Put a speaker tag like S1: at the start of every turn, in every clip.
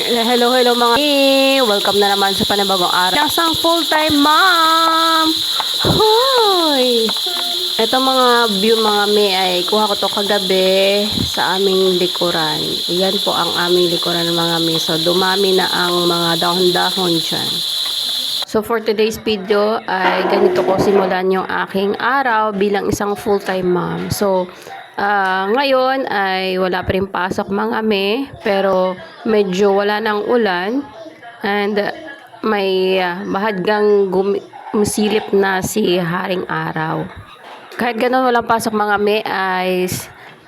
S1: Hello, hello mga welcome na naman sa panibagong araw. Isang full-time mom! Hoy! Ito mga view mga may ay kuha ko to kagabi sa aming likuran. Iyan po ang aming likuran ng mga may. So, dumami na ang mga dahon-dahon dyan. So, for today's video ay ganito ko simulan yung aking araw bilang isang full-time mom. So, ngayon ay wala pa rin pasok mga me, pero medyo wala ng ulan and may bahadgang gumisilip na si Haring Araw. Kahit ganun walang pasok mga me ay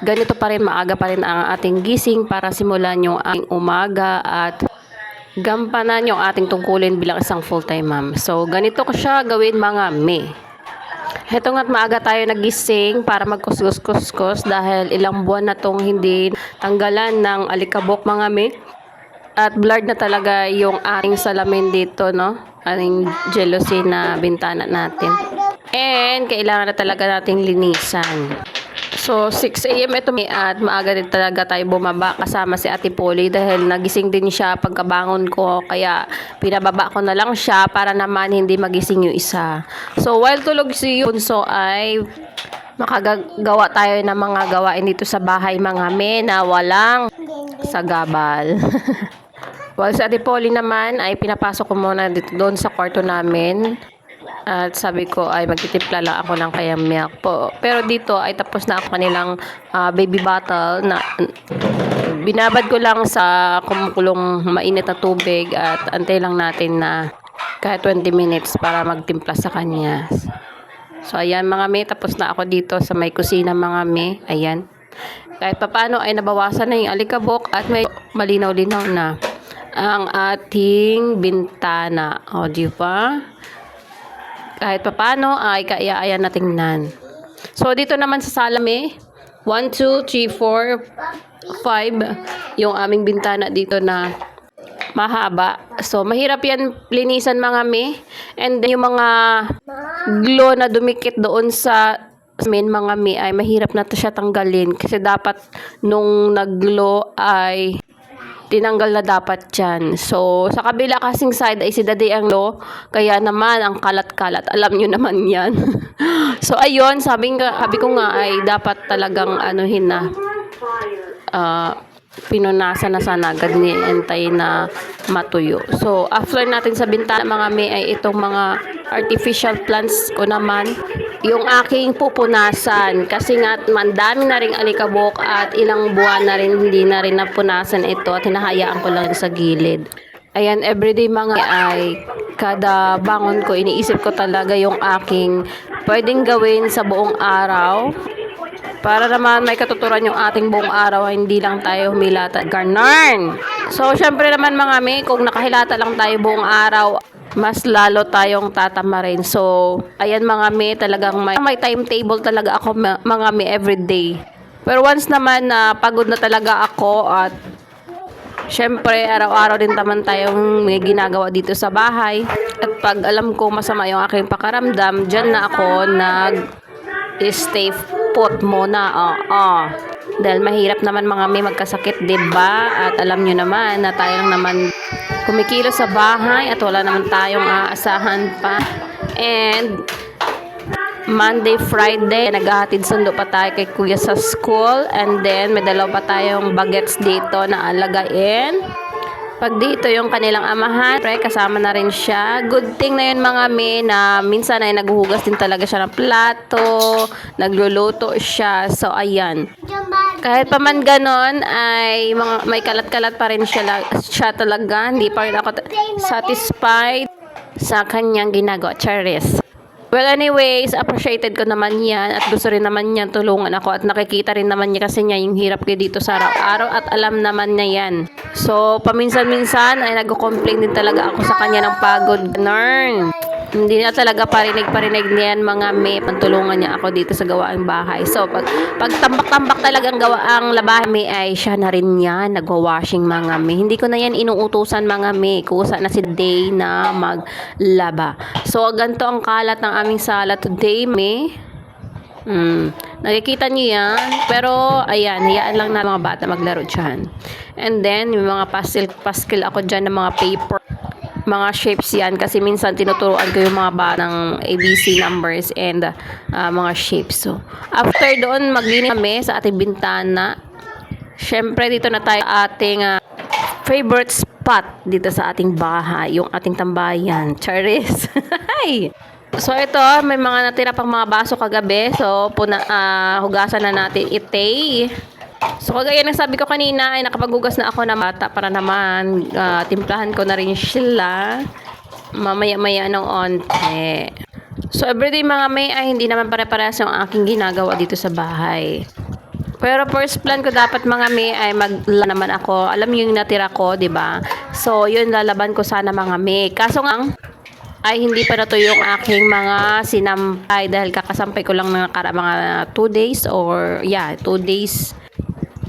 S1: ganito pa rin, maaga pa rin ang ating gising para simulan yung ating umaga at gampanan yung ating tungkulin bilang isang full-time mom. So ganito ko siya gawin mga me. Heto nga't maaga tayo nagising para magkuskus-kuskus dahil ilang buwan na tong hindi tanggalan ng alikabok mga me. At blurred na talaga yung ating salamin dito, no? Ating jealousy na bintana natin. And kailangan na talaga nating linisan. So 6 AM ito at maaga din talaga tayo bumaba kasama si Ate Polly dahil nagising din siya pagkabangon ko, kaya pinababa ko na lang siya para naman hindi magising yung isa. So while tulog si Bunso ay makagawa tayo ng mga gawain dito sa bahay mga me na walang sagabal. While si Ate Polly naman ay pinapasok ko muna dito doon sa kwarto namin. At sabi ko ay magtitimpla lang ako ng kaya milk po. Pero dito ay tapos na ako kanilang baby bottle na binabad ko lang sa kumukulong mainit na tubig at antay lang natin na kahit 20 minutes para magtimpla sa kanya. So ayan mga me, tapos na ako dito sa may kusina mga me. Ayan. Kahit papano ay nabawasan na yung alikabok at may malinaw-linaw na ang ating bintana. O di ba? Kahit papano ay kaya-aya na tingnan. So, dito naman sa salame, 1, 2, 3, 4, 5, yung aming bintana dito na mahaba. So, mahirap yan linisan mga me. And then, yung mga glue na dumikit doon sa amin mga me ay mahirap na siya tanggalin. Kasi dapat nung nag-glue ay tinanggal na dapat yan. So, sa kabila kasing side ay si Daddy ang lo. Kaya naman, ang kalat-kalat. Alam nyo naman yan. So, ayun. Sabi ko nga ay dapat talagang anuhin na. Pinunasan na sana. Agad nientay na matuyo. So, after natin sa bintana mga may ay itong mga artificial plants ko naman. Yung aking pupunasan kasi nga mandami na ring alikabok at ilang buwan na rin hindi na rin napunasan ito at hinahayaan ko lang sa gilid. Ayan, everyday mga ay kada bangon ko iniisip ko talaga yung aking pwedeng gawin sa buong araw para naman may katuturan yung ating buong araw, hindi lang tayo humilata. Ganun! So, syempre naman mga may, kung nakahilata lang tayo buong araw, mas lalo tayong tatamarin. So, ayan mga me, talagang may timetable talaga ako mga me everyday. Pero once naman na pagod na talaga ako at syempre araw-araw din naman tayong may ginagawa dito sa bahay. At pag alam ko masama yung aking pakaramdam, dyan na ako stay put muna. Dahil mahirap naman mga may magkasakit, diba? At alam nyo naman na tayo lang naman kumikilo sa bahay at wala naman tayong aasahan pa. And Monday, Friday, naghahatid sundo pa tayo kay Kuya sa school. And then may dalawa pa tayong bagets dito na alagain. Pag dito yung kanilang amahan, kasama na rin siya. Good thing na yun mga me na minsan ay naghuhugas din talaga siya ng plato, nagluluto siya. So ayan. Kahit pa man ganon ay may kalat-kalat pa rin siya talaga. Hindi pa rin ako satisfied sa kanyang ginagawa. Charis. Well, anyways, appreciated ko naman yan at gusto rin naman niya tulungan ako at nakikita rin naman niya kasi niya yung hirap ko dito sa araw-araw at alam naman niya yan. So, paminsan-minsan ay nag-complain din talaga ako sa kanya ng pagod. Nern. Hindi na talaga parinig niyan mga may pantulungan niya ako dito sa gawaang bahay. So, pag tambak-tambak talagang gawaang labahin may ay siya na rin yan, nagwa-washing mga may. Hindi ko na yan inuutusan mga may. Kusa na si Day na maglaba. So, ganito ang kalat ng aming sala today may. Nakikita niyo yan. Pero, ayan, hayaan lang na mga bata maglaro dyan. And then, yung mga pastel ako dyan ng mga paper. Mga shapes yan. Kasi minsan tinuturuan ko yung mga bata ng ABC numbers and mga shapes. So, after doon, maglinis kami sa ating bintana. Syempre, dito na tayo ating favorite spot dito sa ating bahay. Yung ating tambayan. Charis. Hi! So ito, may mga natira pang mga baso kagabi. So hugasan na natin ite. So kagaya ng sabi ko kanina ay nakapaghugas na ako ng bata para naman timplahan ko na rin sila mamaya-maya ng onte. So everyday mga may ay hindi naman pare-parehas yung aking ginagawa dito sa bahay. Pero first plan ko dapat mga may ay naman ako. Alam niyo yung natira ko, 'di ba? So yun lalaban ko sana mga may. Kaso nga ay hindi pa na to yung aking mga sinampay dahil kakasampay ko lang ng mga 2 days or 2 days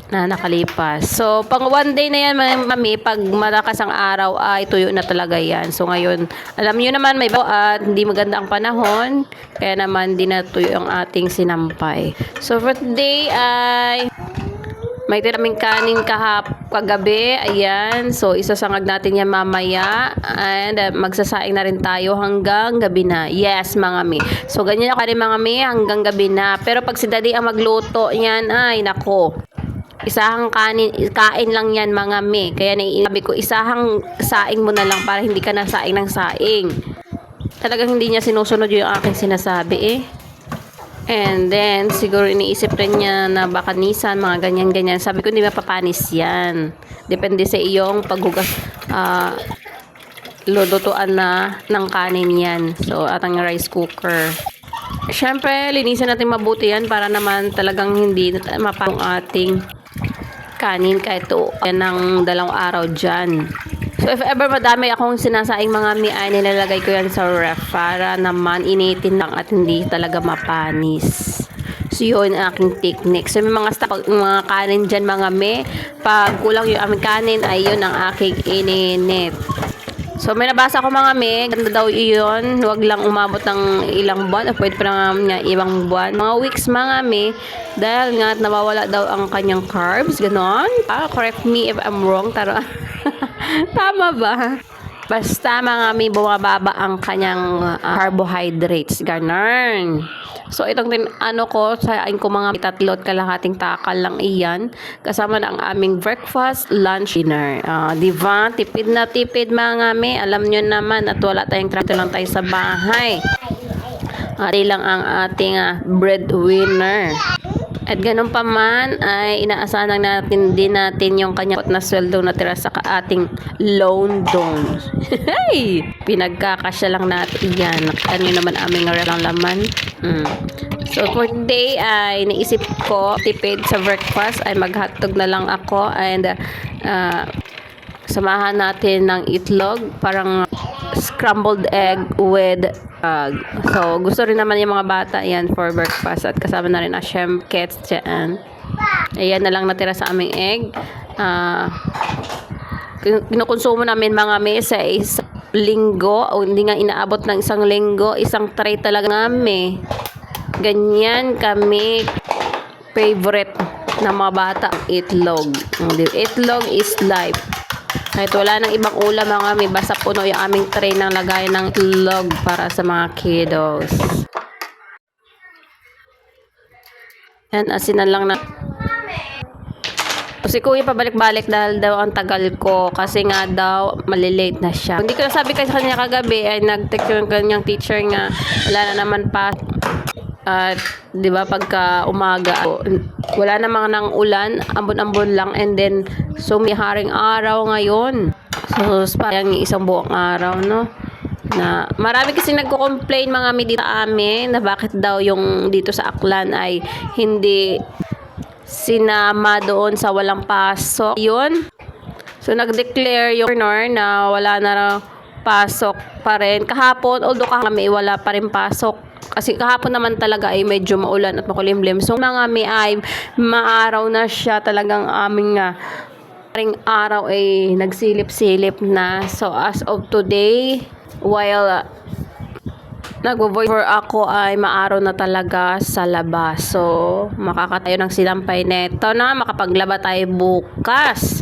S1: na nakalipas. So, pang 1 day na yan, mami, pag malakas ang araw, ay tuyo na talaga yan. So, ngayon, alam nyo naman, may at hindi maganda ang panahon, kaya naman di na tuyo ang ating sinampay. So, for today ay may tiraming kanin kagabi. Ayan. So, isasangag natin yan mamaya. And magsasaing na rin tayo hanggang gabi na. Yes, mga mi. So, ganyan ako rin mga mi hanggang gabi na. Pero pag si daddy ang magluto, yan, ay, nako. Isahang kain lang yan mga mi. Kaya naiinabi ko, isahang saing mo na lang para hindi ka na saing ng saing. Talagang hindi niya sinusunod yung aking sinasabi eh. And then, siguro iniisip rin niya na baka nisan, mga ganyan-ganyan. Sabi ko, hindi mapapanis yan. Depende sa iyong paghugas, lutuan na ng kanin yan. So, at ang rice cooker. Siyempre, linisan natin mabuti yan para naman talagang hindi mapang ating kanin kahit yan ng 2 araw dyan. So, if ever madami akong sinasaing mga mi ay nilalagay ko yan sa ref para naman initin lang at hindi talaga mapanis. So, yun ang aking technique. So, may mga mga kanin dyan mga mi. Pag kulang yung aming kanin, ay yun ang aking ininit. So, may nabasa ko mga mi, ganda daw yun. Huwag lang umabot ng ilang buwan o pwede pa nga ibang buwan. Mga weeks mga mi, dahil nga nawawala daw ang kanyang carbs. Ganon. Correct me if I'm wrong. Tama ba? Basta mga mi, bumababa ang kanyang carbohydrates. Ganon. So, itong sain ko mga 3 at kalahating takal lang iyan. Kasama na ang aming breakfast, lunch, dinner. Diba? Tipid na tipid mga mi. Alam nyo naman at wala tayong tractor lang tayo sa bahay. Ari lang ang ating breadwinner. At ganun pa man ay inaasahan natin yung kanyang na sweldo na tira sa ating loan doon. Hey! Pinagkakasya lang natin yan. Nakita nyo naman aming lang laman. So for today ay naisip ko tipid sa breakfast ay maghotdog na lang ako and samahan natin ng itlog, parang scrambled egg with so gusto rin naman yung mga bata yan for breakfast at kasama na rin shemkets dyan. Ayan na lang natira sa aming egg. Kinukonsumo namin mga mesa isang linggo o hindi nga inaabot ng 1 linggo, isang tray talaga namin. Ganyan kami favorite na mga bata itlog. Itlog is life. Kahit wala nang ibang ulam mga mi, basta puno yung aming tray ng lagay ng itlog para sa mga kiddos. Yan, asinan lang na. Si Kuya pabalik-balik dahil daw ang tagal ko kasi nga daw malilate na siya. Hindi ko nasabi kasi kanya kagabi ay nag-text yung kanyang teacher nga wala na naman pa. At 'di ba pagka umaga wala namang nang ulan, ambon-ambon lang and then sumiharing araw ngayon. So parang isang buong araw no. Na marami kasi nagko-complain mga mi dito amin na bakit daw yung dito sa Aklan ay hindi sinama doon sa walang pasok. Yun. So nag-declare yung governor na wala na raw pasok pa rin. Kahapon, although kami wala pa rin pasok. Kasi kahapon naman talaga ay medyo maulan at makulimlim. So mga may ay maaraw na siya talagang aming ring araw ay nagsilip-silip na. So as of today, while nagvo-voice over ako ay maaraw na talaga sa labas. So, makakatayo ng sinampay neto na makapaglaba tayo bukas.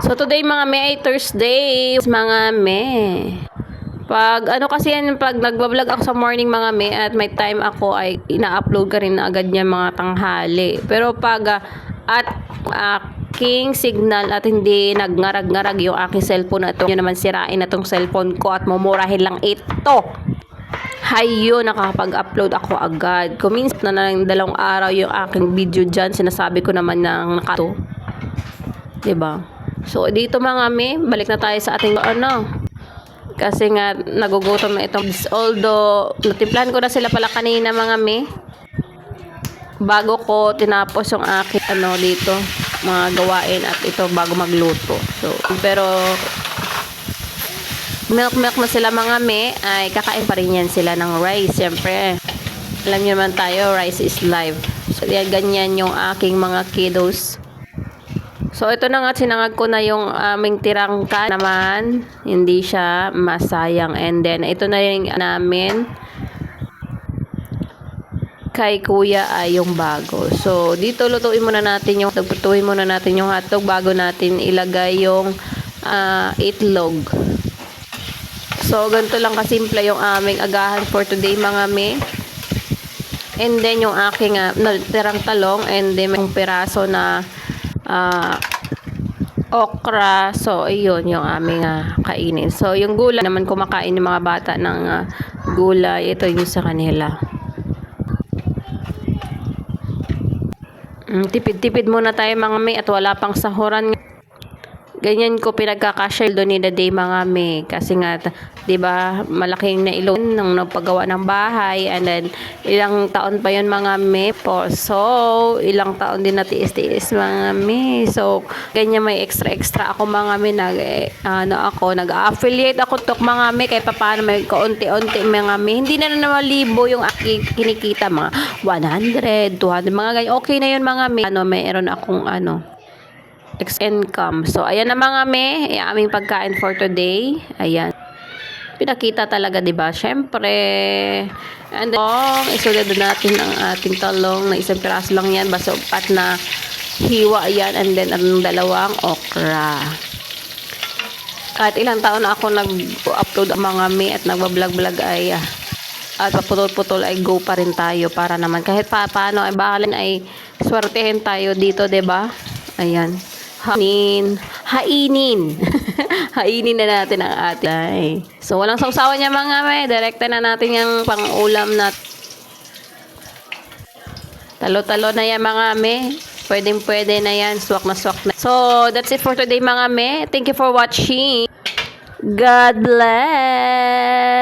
S1: So, today mga me ay Thursday. Mga me. Pag ano kasi yan, pag nagbablog ako sa morning mga me at may time ako ay ina-upload ka rin na agad niya mga tanghali. Pero pag at aking signal at hindi nagngarag-ngarag yung aking cellphone na ito, yun naman sirain na tong cellphone ko at mumurahin lang ito. Hayo, nakakapag-upload ako agad. Kuminsan na ng 2 araw yung aking video dyan. Sinasabi ko naman ng nakato. Diba? So, dito mga me, balik na tayo sa ating kasi nga, nagugutom na ito. Although, natimplahan ko na sila pala kanina mga me. Bago ko tinapos yung aking dito, mga gawain at ito bago magluto. So, pero milk na sila mga me, ay kakain pa rin yan sila ng rice. Siyempre, alam niyo naman tayo, rice is life. So, yan, ganyan yung aking mga kiddos. So, ito na nga, sinangag ko na yung aming tirangka naman. Hindi siya masayang. And then, ito na yung namin kay kuya ay yung bago. So, dito lutuin muna natin yung hotdog bago natin ilagay yung itlog. So, ganito lang kasimple yung aming agahan for today mga me. And then, yung aking tirang talong and then yung piraso na okra. So, ayun yung aming kainin. So, yung gulay naman kumakain yung mga bata ng gulay. Ito yung sa kanila. Tipid-tipid muna tayo mga me at wala pang sahuran. Ganyan ko pinagkakashare doon ni the day mga me. Kasi nga, 'di ba, malaking nailon nung nagpagawa ng bahay and then ilang taon pa 'yon mga me po. So, ilang taon din na tiis-tiis mga me. So, ganyan may extra ako mga me nag-affiliate ako tok mga me kay paano may kaunti-unti mga me. Hindi na naman libo yung kinikita mga 100, 200 mga ganyan. Okay na 'yon mga me. Mayroon akong income. So, ayan na mga me, aming pagkain for today. Ayan. Pinakita talaga, 'di ba? Syempre. And then, isunod natin ang ating talong na isang piraso lang 'yan, basta upat na hiwa 'yan, and then ang 2 okra. Kahit ilang taon na ako nag-upload mga me at nagba-vlog ay at paputol-putol ay go pa rin tayo para naman kahit paano ay bakalan ay swertehin tayo dito, 'di ba? Ayan. Hainin na natin ang ating. So, walang sausawan niya mga me. Direkta na natin yung pang-ulam na talo-talo na yan mga me. Pwede na yan. Swak na. So, that's it for today mga me. Thank you for watching. God bless. God bless.